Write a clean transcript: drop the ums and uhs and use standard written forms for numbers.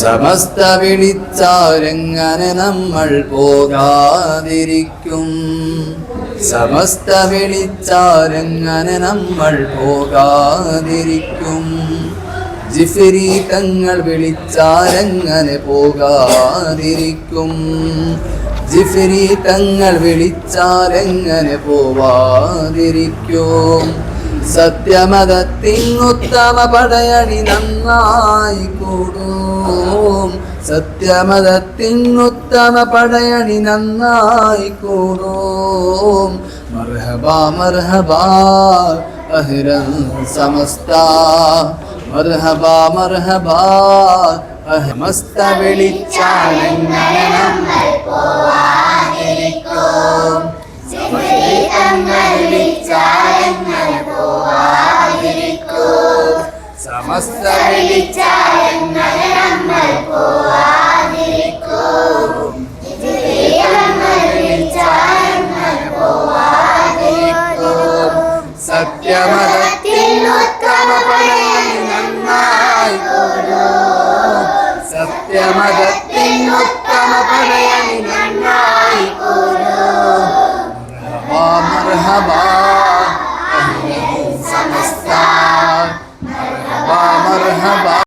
സമസ്ത വിളിച്ചാരെങ്ങനെ നമ്മൾ പോകാതിരിക്കും? സമസ്ത വിളിച്ചാരെങ്ങനെ നമ്മൾ പോകാതിരിക്കും? ജിഫ്രീതങ്ങൾ വിളിച്ചാരെങ്ങനെ പോകാതിരിക്കും? ജിഫ്രീതങ്ങൾ വിളിച്ചാരെങ്ങനെ പോവാതിരിക്കും? സത്യമതത്തിനുത്തമ പടയണി നന്നായി കൂടും. സത്യമതത്തിനുത്തമ പടയണി നന്നായി കൂടും. മർഹബാ മർഹബാ അഹ്ലൻ സമസ്ത. മർഹബാ മർഹബാ സമസ്ത വിളിച്ചാലെങ്ങനെ നമ്മൾ പോവാതിരിക്കും? വിളിച്ചാലെങ്ങനെ പോവാതിരിക്കും? സമസ്ത വിളിച്ചാലെങ്ങനെ നമ്മൾ പോവാതിരിക്കും? വിളിച്ചാലെങ്ങനെ പോവാതിരിക്കും? സത്യമതത്തിനുത്തമ പടയണി നന്നായി കൂടും. സത്യമത